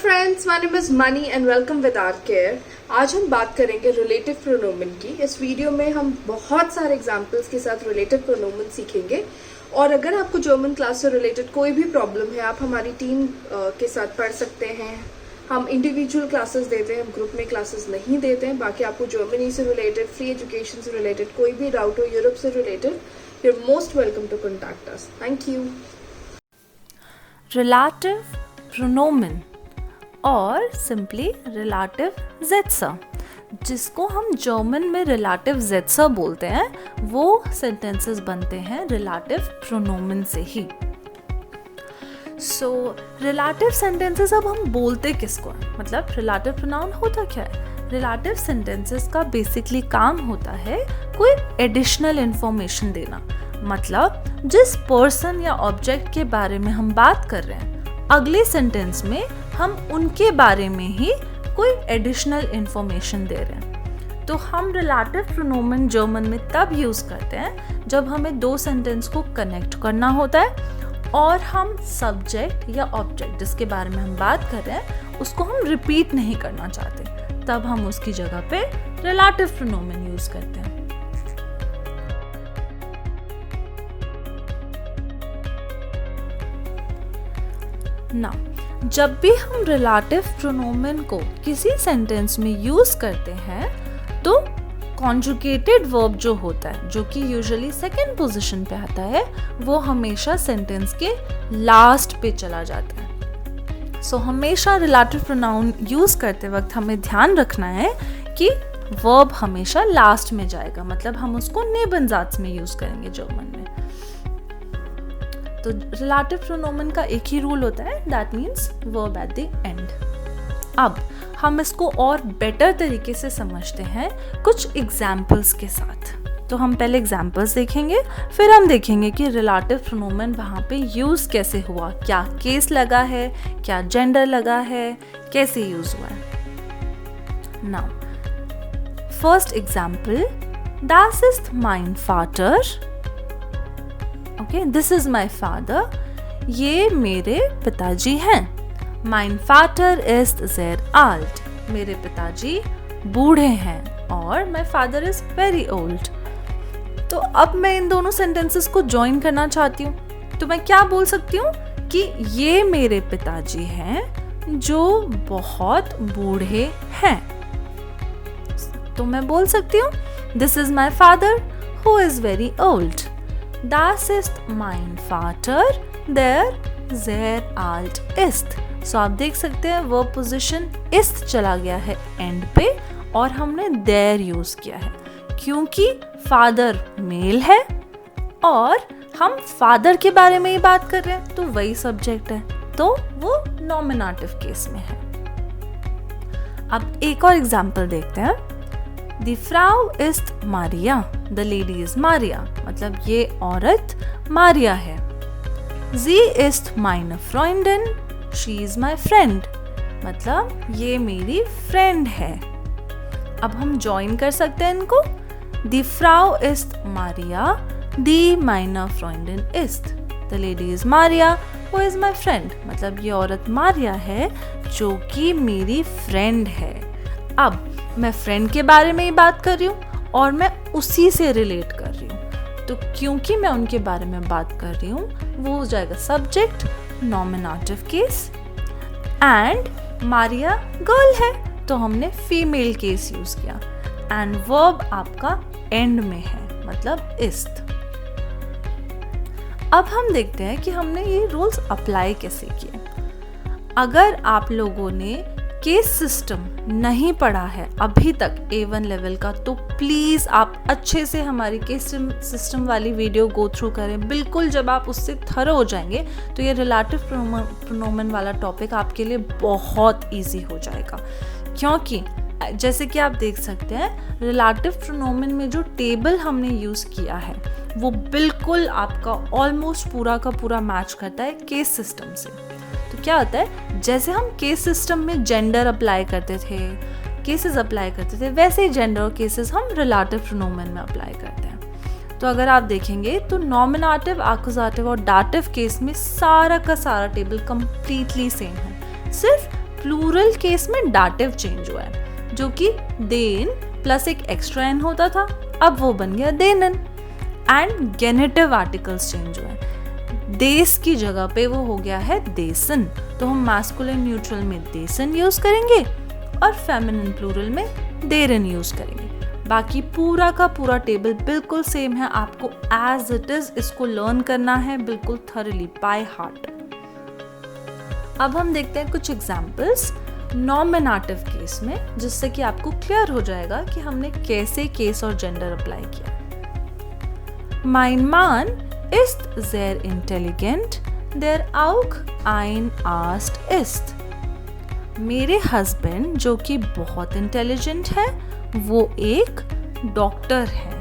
Friends, my name is Mani and welcome with our care. आज हम बात करेंगे रिलेटिव प्रोनोमेन की। इस वीडियो में हम बहुत सारे एग्जांपल्स के साथ रिलेटिव प्रोनोमेन सीखेंगे। और अगर आपको जर्मन क्लास से रिलेटेड कोई भी प्रॉब्लम है, आप हमारी टीम के साथ पढ़ सकते हैं। हम इंडिविजुअल क्लासेस देते हैं, हम ग्रुप में क्लासेस नहीं देते हैं। बाकी आपको जर्मनी से रिलेटेड, फ्री एजुकेशन से रिलेटेड कोई भी डाउट हो, यूरोप से related, you are most welcome to contact us. Thank you. Relative प्रोनोमेन और सिंपली रिलेटिव ज़ेट्सर, जिसको हम जर्मन में रिलेटिव ज़ेट्सर बोलते हैं, वो सेंटेंसेस बनते हैं रिलेटिव प्रोनोमेन से ही। सो रिलेटिव सेंटेंसेस अब हम बोलते किसको हैं, मतलब रिलेटिव प्रोनाउन होता क्या है। रिलेटिव सेंटेंसेस का बेसिकली काम होता है कोई एडिशनल इंफॉर्मेशन देना, मतलब जिस पर्सन या ऑब्जेक्ट के बारे में हम बात कर रहे हैं, अगले सेंटेंस में हम उनके बारे में ही कोई एडिशनल इंफॉर्मेशन दे रहे हैं। तो हम रिलेटिव प्रोनोमेन जर्मन में तब यूज़ करते हैं जब हमें दो सेंटेंस को कनेक्ट करना होता है और हम सब्जेक्ट या ऑब्जेक्ट जिसके बारे में हम बात कर रहे हैं उसको हम रिपीट नहीं करना चाहते, तब हम उसकी जगह पे रिलेटिव प्रोनोमेन यूज़ करते हैं। ना जब भी हम रिलेटिव प्रोनोमेन को किसी सेंटेंस में यूज करते हैं तो कॉन्जुगेटेड वर्ब जो होता है, जो कि यूजुअली सेकंड पोजीशन पे आता है, वो हमेशा सेंटेंस के लास्ट पे चला जाता है। सो हमेशा रिलेटिव प्रोनाउन यूज करते वक्त हमें ध्यान रखना है कि वर्ब हमेशा लास्ट में जाएगा, मतलब हम उसको नेबनजात्स में यूज करेंगे जर्मन में। तो रिलेटिव प्रोनोमेन का एक ही रूल होता है, that means verb at the end. अब हम इसको और बेटर तरीके से समझते हैं कुछ एग्जाम्पल्स के साथ। तो हम पहले एग्जाम्पल्स देखेंगे, फिर हम देखेंगे कि रिलेटिव प्रोनोमेन वहाँ पे यूज़ कैसे हुआ, क्या केस लगा है, क्या जेंडर लगा है, कैसे यूज़ हुआ है। Now first example, das ist mein Vater। Okay, this is my father, ये मेरे पिताजी हैं। Mein Vater ist sehr alt, मेरे पिताजी बूढ़े हैं। और my father is very old। तो अब मैं इन दोनों सेंटेंसेस को ज्वाइन करना चाहती हूँ, तो मैं क्या बोल सकती हूँ कि ये मेरे पिताजी हैं जो बहुत बूढ़े हैं। तो मैं बोल सकती हूँ This is my father who is very old। Das ist mein Vater, der sehr alt ist। So आप देख सकते हैं वर्ब पोजीशन ist चला गया है एंड पे और हमने there यूज किया है, क्योंकि फादर मेल है और हम फादर के बारे में ही बात कर रहे हैं, तो वही सब्जेक्ट है, तो वो नॉमिनेटिव केस में है। अब एक और एग्जाम्पल देखते हैं। Die Frau ist Maria, the lady is Maria, मतलब ये औरत मारिया है। Sie ist meine Freundin, she is my friend, मतलब ये मेरी फ्रेंड है। अब हम ज्वाइन कर सकते हैं इनको। Die Frau ist Maria, die meine Freundin ist, the lady is Maria, who is my friend, मतलब ये औरत मारिया है जो कि मेरी फ्रेंड है। अब मैं फ्रेंड के बारे में ही बात कर रही हूँ और मैं उसी से रिलेट कर रही हूँ, तो क्योंकि मैं उनके बारे में बात कर रही हूँ वो हो जाएगा subject nominative case. And Maria girl है तो हमने फीमेल केस यूज किया। एंड वर्ब आपका एंड में है, मतलब इस्ट। अब हम देखते हैं कि हमने ये रूल्स अप्लाई कैसे किए। अगर आप लोगों ने केस सिस्टम नहीं पढ़ा है अभी तक A1 लेवल का, तो प्लीज़ आप अच्छे से हमारी केस सिस्टम वाली वीडियो गो थ्रू करें। बिल्कुल जब आप उससे थरो हो जाएंगे तो ये रिलेटिव प्रोनोमेन वाला टॉपिक आपके लिए बहुत इजी हो जाएगा, क्योंकि जैसे कि आप देख सकते हैं रिलेटिव प्रोनोमेन में जो टेबल हमने यूज़ किया है वो बिल्कुल आपका ऑलमोस्ट पूरा का पूरा मैच करता है केस सिस्टम से। तो क्या होता है, जैसे हम केस सिस्टम में जेंडर अप्लाई करते थे, केसेस अप्लाई करते थे, वैसे ही जेंडर और केसेस हम रिलेटिव प्रोनोमेन में अप्लाई करते हैं। तो अगर आप देखेंगे तो नॉमिनेटिव, एक्यूजेटिव और डाटिव केस में सारा का सारा टेबल कंप्लीटली सेम है, सिर्फ प्लूरल केस में डाटिव चेंज हुआ है, जो कि देन प्लस एक एक्स्ट्रा एन होता था, अब वो बन गया देनन। एंड गेनेटिव आर्टिकल्स चेंज हुआ है, देस की जगह पे वो हो गया है देसन, तो हम मास्कुलिन न्यूट्रल में देसन यूज करेंगे और फेमिनिन प्लूरल में देरन यूज करेंगे। बाकी पूरा का पूरा टेबल बिल्कुल सेम है, आपको एज इट इज इसको लर्न करना है बिल्कुल थॉरली बाय हार्ट। अब हम देखते हैं कुछ एग्जांपल्स नॉमिनेटिव केस में, जिससे कि आपको क्लियर हो जाएगा कि हमने कैसे केस और जेंडर अप्लाई किया। Mein Mann ist sehr intelligent, der auch ein Arzt ist. मेरे हस्बैंड जो कि बहुत इंटेलिजेंट है, वो एक डॉक्टर है।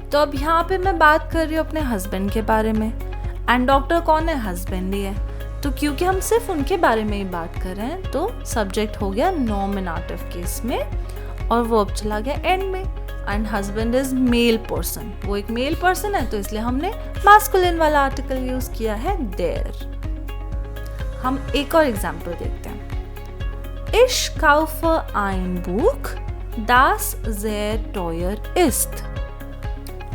तो अब यहाँ पे मैं बात कर रही हूँ अपने हस्बैंड के बारे में, एंड डॉक्टर कौन है? हस्बैंड ही है। तो क्योंकि हम सिर्फ उनके बारे में ही बात कर रहे हैं, तो सब्जेक्ट हो गया नॉमिनेटिव केस में और वर्ब चला गया एंड में। And husband is male person, वो एक मेल पर्सन है, तो इसलिए हमने मास्कुलिन वाला आर्टिकल यूज किया है देयर। हम एक और एग्जांपल देखते हैं। Ich kaufe ein Buch, das sehr teuer ist.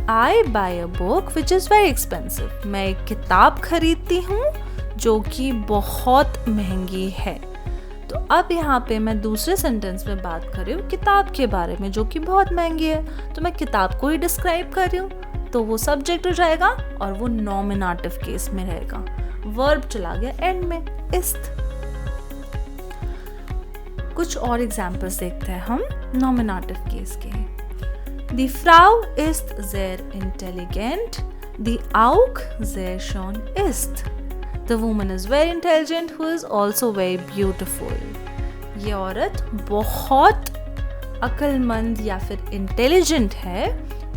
I buy a book which is very expensive. मैं एक किताब खरीदती हूँ जो कि बहुत महंगी है। तो अब यहाँ पे मैं दूसरे सेंटेंस में बात कर रही हूँ किताब के बारे में जो कि बहुत महंगी है, तो मैं किताब को ही डिस्क्राइब कर रही हूँ, तो वो सब्जेक्ट हो जाएगा और वो नॉमिनेटिव केस में रहेगा। वर्ब चला गया एंड में, इस्त। कुछ और एग्जाम्पल्स देखते हैं हम नॉमिनेटिव केस के। Die Frau ist sehr intelligent, die auch sehr schön ist. The woman is very intelligent who is also very beautiful. ये औरत बहुत अक्लमंद या फिर इंटेलिजेंट है,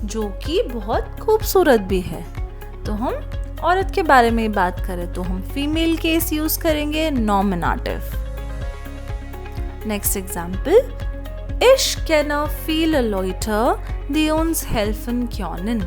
जो कि बहुत खूबसूरत भी है। तो हम औरत के बारे में बात करें तो हम फीमेल केस यूज करेंगे nominative. Next example, Ich kenne viele Leute, die uns helfen können.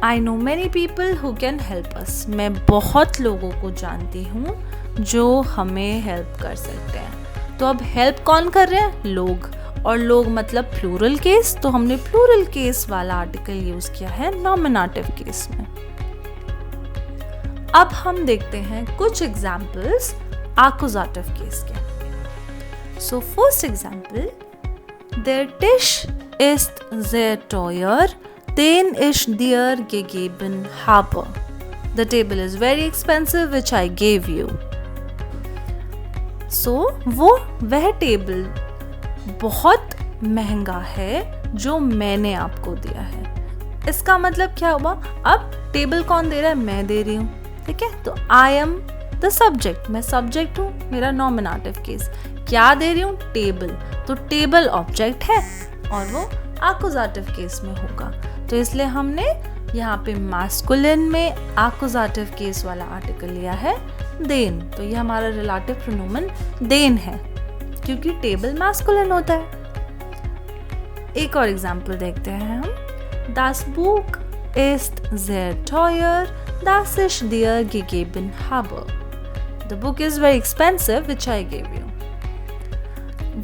I know many people who can help us. मैं बहुत लोगों को जानती हूँ जो हमें हेल्प कर सकते हैं। तो अब हेल्प कौन कर रहे हैं? लोग, और लोग मतलब प्लूरल केस, तो हमने प्लूरल केस वाला आर्टिकल यूज किया है नॉमिनेटिव केस में। अब हम देखते हैं कुछ एग्जाम्पल्स एक्कुजेटिव केस के। So first example, der Tisch ist sehr teuer, den ich dir gegeben habe. The table is very expensive which I gave you. So वह टेबल बहुत महंगा है जो मैंने आपको दिया है। इसका मतलब क्या हुआ? अब टेबल कौन दे रहा है? मैं दे रही हूँ, ठीक है। तो I am the subject, मैं सब्जेक्ट हूँ, मेरा नॉमिनेटिव केस। क्या दे रही हूँ? टेबल। तो टेबल ऑब्जेक्ट है और वो एक्कुजेटिव केस में होगा, तो इसलिए हमने यहाँ पे मास्कुलिन में एक्कुजेटिव केस वाला आर्टिकल लिया है देन। तो ये हमारा रिलेटिव प्रोनोमेन देन है क्योंकि टेबल मास्कुलिन होता है। एक और एग्जांपल देखते हैं हम। Das Buch ist sehr teuer, das ich dir gegeben habe. The book is very expensive which I gave you.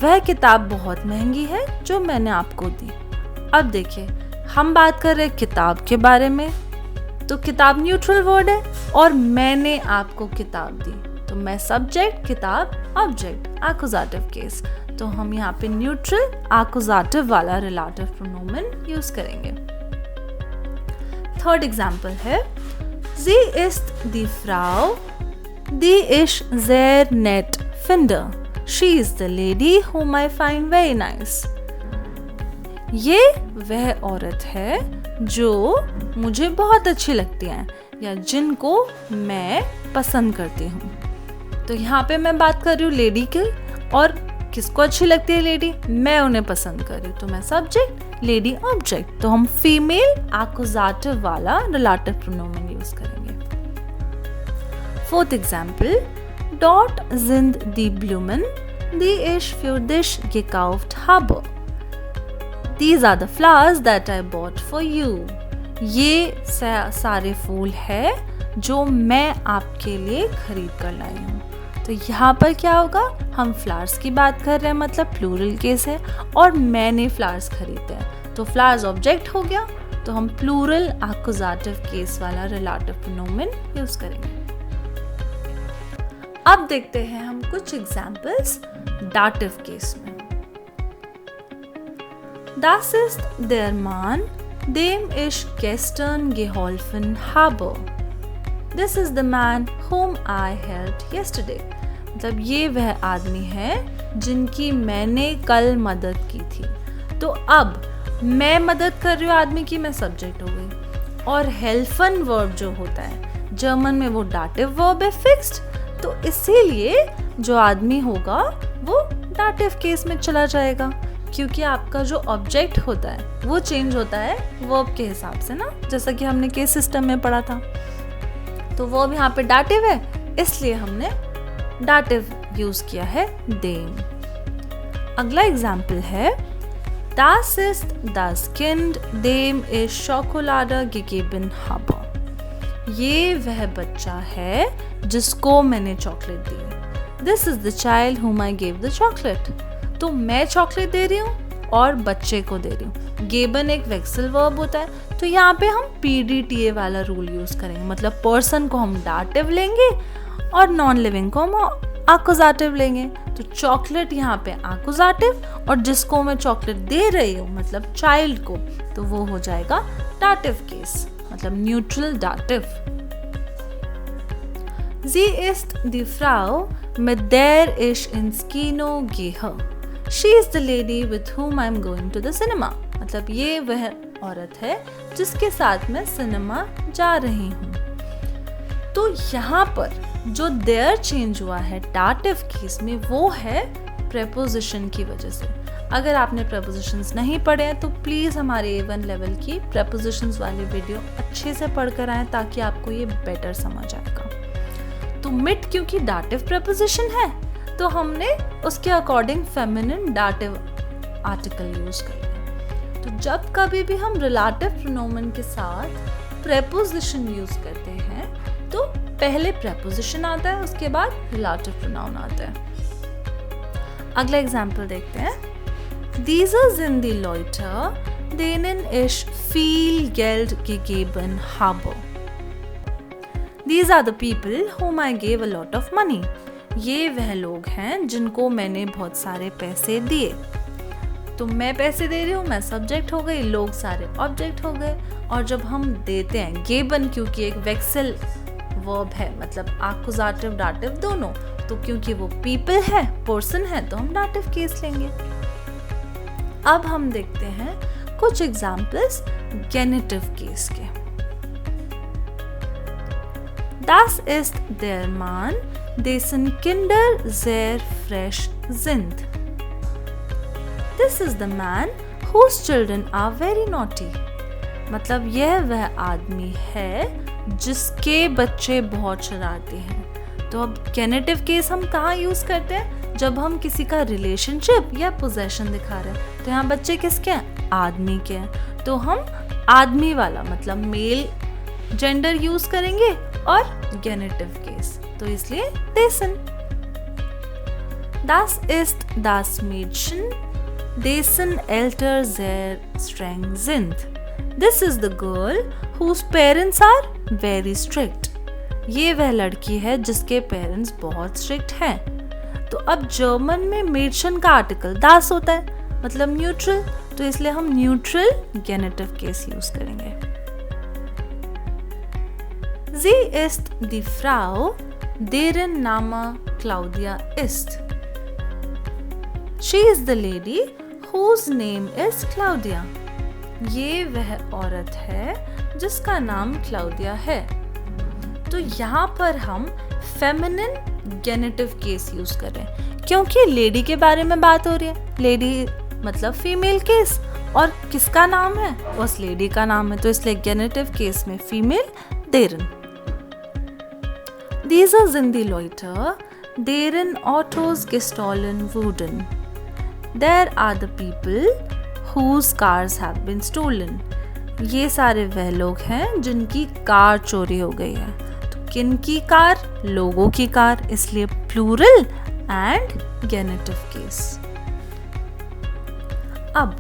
वह किताब बहुत महंगी है जो मैंने आपको दी। अब देखिए, हम बात कर रहे हैं किताब के बारे में, तो किताब न्यूट्रल वर्ड है और मैंने आपको किताब दी, तो मैं सब्जेक्ट, किताब ऑब्जेक्ट, एक्कुजेटिव केस। तो हम यहाँ पे न्यूट्रल एक्कुजेटिव वाला रिलेटिव प्रोनोमेन यूज करेंगे। थर्ड एग्जाम्पल है, Sie ist die Frau, die ich sehr nett finde. She is the lady whom I find very nice. ये वह औरत है जो मुझे बहुत अच्छी लगती है या जिनको मैं पसंद करती हूँ। तो यहाँ पे मैं बात कर रही हूँ लेडी की, और किसको अच्छी लगती है लेडी? मैं उन्हें पसंद कर रही हूँ, तो मैं सब्जेक्ट, लेडी ऑब्जेक्ट। तो हम फीमेल एक्कुजेटिव वाला रिलेटिव प्रोनोमेन यूज करेंगे। Fourth example, Dort sind die Blumen, die ich für dich gekauft habe. These are the flowers that I bought for you. ये सारे फूल है जो मैं आपके लिए खरीद कर लाई हूँ। तो यहाँ पर क्या होगा, हम फ्लावर्स की बात कर रहे हैं, मतलब प्लूरल केस है, और मैंने फ्लावर्स खरीदे हैं, तो फ्लावर्स ऑब्जेक्ट हो गया, तो हम प्लूरल एक्कुजेटिव केस वाला रिलेटिव प्रोनोमेन यूज करेंगे। अब देखते हैं हम कुछ एग्जाम्पल्स डाटिव केस में। Das ist der Mann, dem ich gestern geholfen habe. This is the man whom I helped yesterday. मतलब ये वह आदमी है जिनकी मैंने कल मदद की थी। तो अब मैं मदद कर रही हूँ आदमी की, मैं सब्जेक्ट हो गई, और हेल्फन वर्ब जो होता है जर्मन में वो डाटिव वर्ब है फिक्स्ड, तो इसीलिए जो आदमी होगा वो डाटिव केस में चला जाएगा, क्योंकि आपका जो ऑब्जेक्ट होता है वो चेंज होता है वर्ब के हिसाब से ना, जैसा कि हमने केस सिस्टम में पढ़ा था। तो वर्ब यहाँ पे डाटिव है, इसलिए हमने डाटिव यूज किया है dem। अगला एग्जाम्पल है Das ist das Kind, dem ich Schokolade gegeben habe. ये वह बच्चा है जिसको मैंने chocolate the. This is the child whom I gave the chocolate. तो मैं चॉकलेट दे रही हूँ और बच्चे को दे रही हूँ। गेबन एक वेक्सल वर्ब होता है, तो यहाँ पे हम PDTA वाला रूल यूज करेंगे, मतलब पर्सन को हम डाटिव लेंगे और नॉन लिविंग को हम एक्कुजेटिव लेंगे। तो चॉकलेट यहाँ पे एक्कुजेटिव, और जिसको मैं चॉकलेट दे रही हूँ मतलब चाइल्ड को, तो वो हो जाएगा डाटिव केस, मतलब neutral dative. Sie ist die Frau, mit der ich ins Kino gehe. She is the lady with whom I am going to the cinema. मतलब ये वह औरत है जिसके साथ मैं सिनेमा जा रही हूँ। तो यहाँ पर जो देयर चेंज हुआ है डाटिव केस में, वो है प्रेपोजिशन की वजह से। अगर आपने प्रेपोजिशंस नहीं पढ़े हैं तो प्लीज़ हमारे A1 लेवल की प्रेपोजिशंस वाली वीडियो अच्छे से पढ़कर आएँ, ताकि आपको ये बेटर समझ आएगा। तो मिट क्योंकि डाटिव प्रेपोजिशन है, तो हमने उसके according feminine dative article use कर लिया। तो जब कभी भी हम रिलेटिव प्रोनोमेन के साथ प्रेपोजिशन यूज करते हैं, तो पहले प्रेपोजिशन आता है, उसके बाद रिलेटिव प्रोनाउन आता है। अगला एग्जाम्पल देखते हैं। Diese sind die Leute, denen ich viel Geld gegeben habe. These are the people whom I gave a lot of money. ये वह लोग हैं जिनको मैंने बहुत सारे पैसे दिए। तो मैं पैसे दे रही हूँ, मैं सब्जेक्ट हो गई, लोग सारे ऑब्जेक्ट हो गए। और जब हम देते हैं गेबन, क्योंकि एक वेक्सल वर्ब है, मतलब एक्कुजेटिव डाटिव दोनों, तो क्योंकि वो पीपल है, पर्सन है, तो हम डाटिव केस लेंगे। अब हम देखते हैं कुछ एग्जाम्पल्स गेनिटिव केस के। Das ist der Mann, dessen Kinder sehr frisch sind. This is the man whose children are very naughty. मतलब यह वह आदमी है जिसके बच्चे बहुत शरारती हैं। तो अब गेनिटिव केस हम कहाँ यूज करते हैं? जब हम किसी का रिलेशनशिप या पोजेशन दिखा रहे हैं। तो यहाँ बच्चे किसके हैं? आदमी के हैं। तो हम आदमी वाला मतलब मेल जेंडर यूज करेंगे और गेनिटिव केस, तो इसलिए dessen. Das ist das Mädchen, dessen Eltern sehr streng sind. This is the girl whose parents are very strict. ये वह लड़की है जिसके पेरेंट्स बहुत स्ट्रिक्ट हैं। तो अब जर्मन में मेडशन का आर्टिकल das होता है, मतलब न्यूट्रल, तो इसलिए हम न्यूट्रल गेनिटिव केस यूज करेंगे। Sie ist die Frau, deren Name Claudia ist. She is the lady whose name is Claudia. ये वह औरत है जिसका नाम क्लाउडिया है। तो यहाँ पर हम फेमिनिन गेनिटिव केस यूज कर रहे हैं, क्योंकि लेडी के बारे में बात हो रही है। लेडी मतलब फीमेल केस, और किसका नाम है? उस लेडी का नाम है, तो इसलिए गेनिटिव केस में female deren. Diese sind die Leute, deren Autos gestohlen wurden. There are the people whose cars have been stolen. ये सारे वह लोग हैं जिनकी कार चोरी हो गई है। तो किनकी कार, लोगों की कार, इसलिए प्लूरल एंड गेनेटिव केस। अब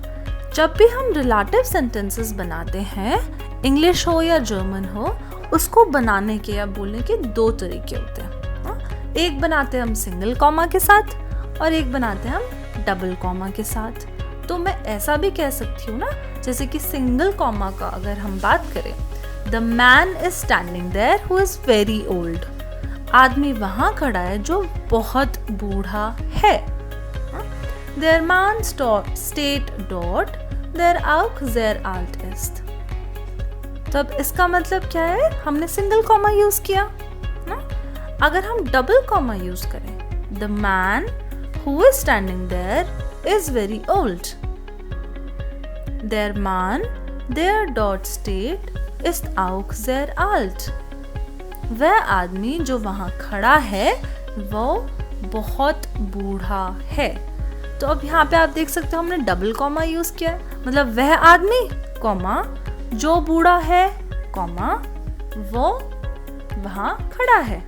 जब भी हम रिलेटिव सेंटेंसेस बनाते हैं, इंग्लिश हो या जर्मन हो, उसको बनाने के या बोलने के दो तरीके होते हैं। एक बनाते हैं हम सिंगल कॉमा के साथ और एक बनाते हैं हम डबल कॉमा के साथ। तो मैं ऐसा भी कह सकती हूँ ना, जैसे कि सिंगल कॉमा का अगर हम बात करें, the man is standing there who is very old. आदमी वहां खड़ा है जो बहुत बूढ़ा है। Der Mann steht dort, der auch sehr alt ist. तो अब इसका मतलब क्या है? हमने सिंगल कॉमा यूज किया ना? अगर हम डबल कॉमा यूज करें, the man who is standing there is very old. Der Mann, der dort steht, ist auch sehr alt. वह आदमी जो वहां खड़ा है वो बहुत बूढ़ा है। तो अब यहाँ पे आप देख सकते हो हमने डबल कॉमा यूज किया है, मतलब वह आदमी कॉमा जो बूढ़ा है कॉमा वो वहां खड़ा है।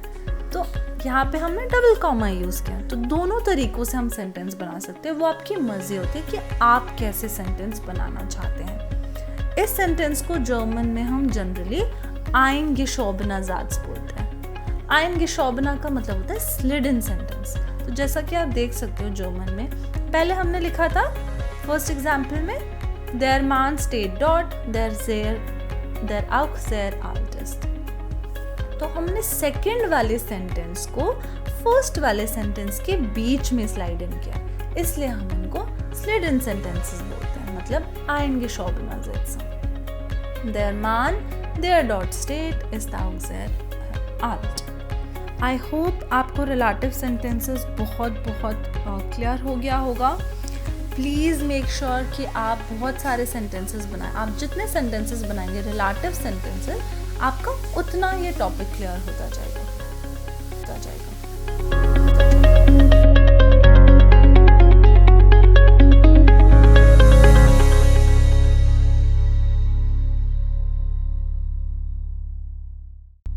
तो यहाँ पे हमने डबल कॉमा यूज किया। तो दोनों तरीकों से हम सेंटेंस बना सकते हैं, वो आपकी मर्जी होती है कि आप कैसे सेंटेंस बनाना चाहते हैं। इस सेंटेंस को जर्मन में हम जनरली eingeschobener Satz बोलते हैं। eingeschobener का मतलब होता है स्लिड इन सेंटेंस। तो जैसा कि आप देख सकते हो जर्मन में पहले हमने लिखा था फर्स्ट एग्जाम्पल में, der Mann steht dort, der auch sehr alt ist। तो हमने सेकंड वाले सेंटेंस को फर्स्ट वाले सेंटेंस के बीच में स्लाइड इन किया, इसलिए हम इनको स्लिड इन सेंटेंसेस बोलते हैं, मतलब eingeschobener Sätze। der Mann, der dort steht, ist auch sehr alt। I hope आपको रिलेटिव सेंटेंसेस बहुत क्लियर हो गया होगा। प्लीज़ मेक श्योर कि आप बहुत सारे सेंटेंसेस बनाएं। आप जितने सेंटेंसेस बनाएंगे रिलेटिव सेंटेंसेस, आपका उतना ये टॉपिक क्लियर होता जाएगा।